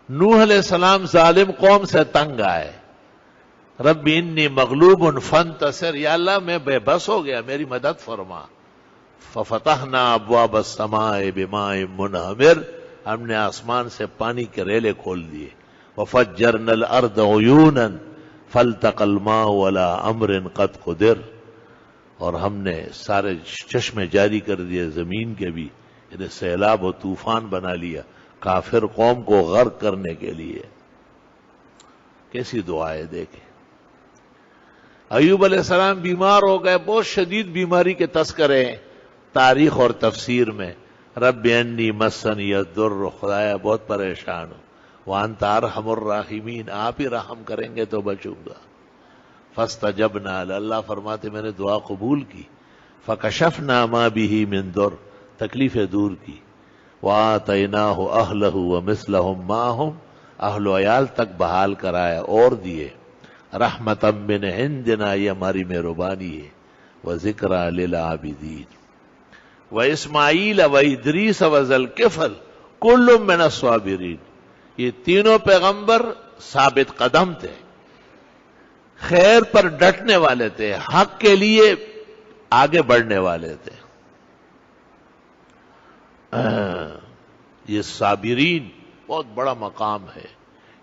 نوح علیہ السلام ظالم قوم سے تنگ آئے، رب انی مغلوب فانتصر، یا اللہ میں بے بس ہو گیا، میری مدد فرما۔ ففتحنا ابواب السماء بماء منہمر، ہم نے آسمان سے پانی کے ریلے کھول دیے۔ وفجرنا الارض عیونا فالتقى الماء على امر قد قدر، اور ہم نے سارے چشمے جاری کر دیے زمین کے بھی، انہیں سیلاب و طوفان بنا لیا کافر قوم کو غرق کرنے کے لیے۔ کیسی دعائیں دیکھیں۔ ایوب علیہ السلام بیمار ہو گئے، بہت شدید بیماری کے تذکرے ہیں تاریخ اور تفسیر میں۔ رب انی مسنی الضر، خدایا بہت پریشان ہوں، وانت ارحم الراحمین، آپ ہی رحم کریں گے تو بچوں گا۔ فاستجبنا، اللہ فرماتے میں نے دعا قبول کی۔ فکشفنا ما به من ضر، تکلیفیں دور کی۔ وآتیناہ اہلہ ومثلہم معہم، اہل و عیال تک بحال کرایا اور دیے۔ رحمتا من عندنا، یہ ہماری مہربانی ہے۔ وذکریٰ للعابدین۔ واسماعیل وادریس وذی الکفل کل من الصابرین، یہ تینوں پیغمبر ثابت قدم تھے، خیر پر ڈٹنے والے تھے، حق کے لیے آگے بڑھنے والے تھے۔ یہ صابرین بہت بڑا مقام ہے۔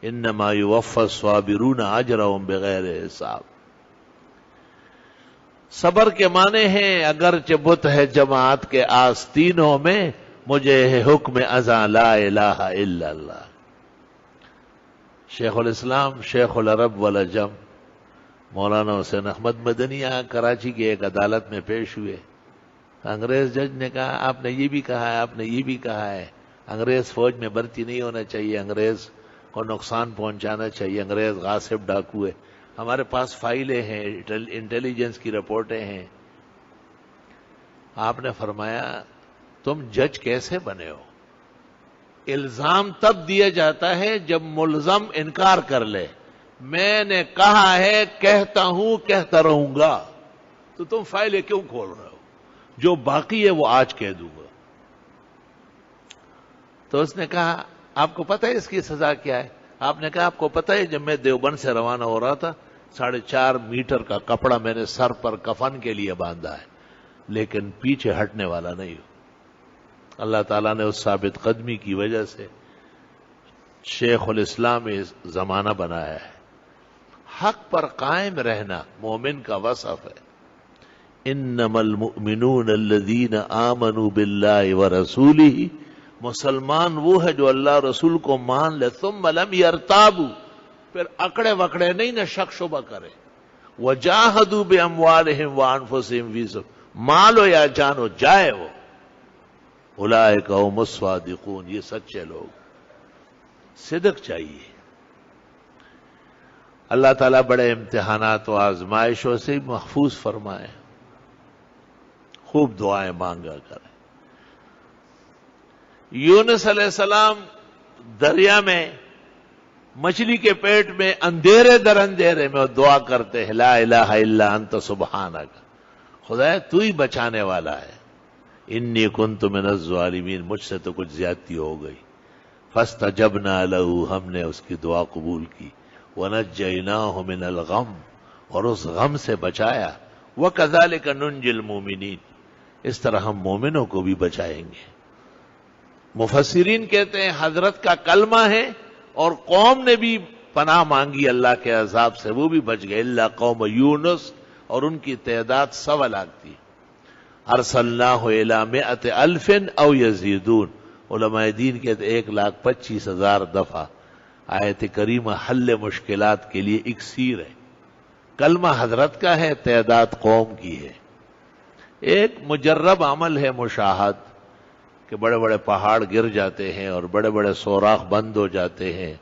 انما یوفی الصابرون اجرهم بغیر حساب۔ صبر کے معنی ہیں اگرچہ بت ہے جماعت کے آستینوں میں، مجھے ہے حکم ازاں لا الہ الا اللہ۔ شیخ الاسلام شیخ العرب والعجم مولانا حسین احمد مدنی یہاں کراچی کی ایک عدالت میں پیش ہوئے۔ انگریز جج نے کہا آپ نے یہ بھی کہا ہے، آپ نے یہ بھی کہا ہے، انگریز فوج میں بھرتی نہیں ہونا چاہیے، انگریز کو نقصان پہنچانا چاہیے، انگریز غاصب ڈاکو ہے۔ ہمارے پاس فائلیں ہیں، انٹیلیجنس کی رپورٹیں ہیں۔ آپ نے فرمایا تم جج کیسے بنے ہو؟ الزام تب دیا جاتا ہے جب ملزم انکار کر لے، میں نے کہا ہے، کہتا ہوں، کہتا رہوں گا، تو تم فائلیں کیوں کھول رہے ہو؟ جو باقی ہے وہ آج کہہ دوں گا۔ تو اس نے کہا آپ کو پتہ ہے اس کی سزا کیا ہے؟ آپ نے کہا آپ کو پتہ ہے جب میں دیوبند سے روانہ ہو رہا تھا 4.5 میٹر کا کپڑا میں نے سر پر کفن کے لیے باندھا ہے، لیکن پیچھے ہٹنے والا نہیں ہوں۔ اللہ تعالیٰ نے اس ثابت قدمی کی وجہ سے شیخ الاسلام زمانہ بنایا ہے۔ حق پر قائم رہنا مومن کا وصف ہے۔ انما المؤمنون الذین آمنوا باللہ ورسولہ، مسلمان وہ ہے جو اللہ رسول کو مان لے، ثم لم یرتابوا، پھر اکڑے وکڑے نہیں، نہ شک شبہ کرے، وجاہدوا باموالہم وانفسہم فی سبیل، مال ہو یا جان ہو جائے وہ، اولئک هم الصادقون، یہ سچے لوگ۔ صدق چاہیے۔ اللہ تعالیٰ بڑے امتحانات و آزمائشوں سے محفوظ فرمائے، خوب دعائیں مانگا کریں۔ یونس علیہ السلام دریا میں مچھلی کے پیٹ میں اندھیرے در اندھیرے میں دعا کرتے ہیں، لا الہ الا انت سبحانک، خدا تو ہی بچانے والا ہے، انی کنت من الظالمین، مجھ سے تو کچھ زیادتی ہو گئی۔ فاستجبنا لہ، ہم نے اس کی دعا قبول کی، ونجیناہ من الغم، اور اس غم سے بچایا، وکذالک ننجی المؤمنین، اس طرح ہم مومنوں کو بھی بچائیں گے۔ مفسرین کہتے ہیں حضرت کا کلمہ ہے اور قوم نے بھی پناہ مانگی اللہ کے عذاب سے، وہ بھی بچ گئے، الا قوم یونس، اور ان کی تعداد 100 لاکھ تھی۔ ارسلناہ الی 100,000 او یزیدون، علماء دین کہتے 1,25,000 دفعہ۔ آیت کریمہ حل مشکلات کے لیے اکسیر ہے۔ کلمہ حضرت کا ہے، تعداد قوم کی ہے۔ ایک مجرب عمل ہے مشاہد، کہ بڑے بڑے پہاڑ گر جاتے ہیں اور بڑے بڑے سوراخ بند ہو جاتے ہیں،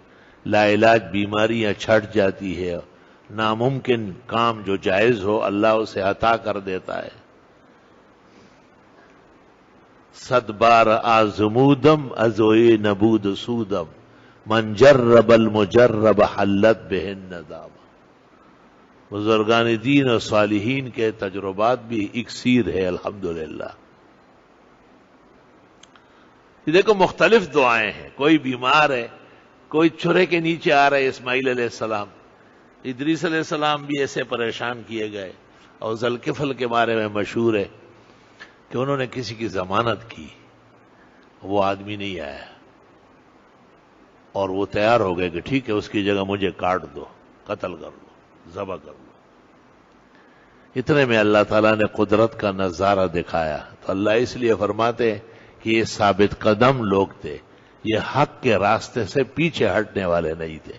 لا علاج بیماریاں چھٹ جاتی ہے، ناممکن کام جو جائز ہو اللہ اسے عطا کر دیتا ہے۔ 100 بار آزمودم ازوئے نبود سودم، من جرب المجرب حلت بہ الندامہ۔ بزرگان دین اور صالحین کے تجربات بھی اکسیر ہے الحمدللہ۔ دیکھو مختلف دعائیں ہیں، کوئی بیمار ہے، کوئی چرے کے نیچے آ رہے اسماعیل علیہ السلام، ادریس علیہ السلام بھی ایسے پریشان کیے گئے، اور ذوالکفل کے بارے میں مشہور ہے کہ انہوں نے کسی کی ضمانت کی، وہ آدمی نہیں آیا، اور وہ تیار ہو گئے کہ ٹھیک ہے اس کی جگہ مجھے کاٹ دو، قتل کر لو، ذبح کر لو۔ اتنے میں اللہ تعالیٰ نے قدرت کا نظارہ دکھایا، تو اللہ اس لیے فرماتے کہ یہ ثابت قدم لوگ تھے، یہ حق کے راستے سے پیچھے ہٹنے والے نہیں تھے۔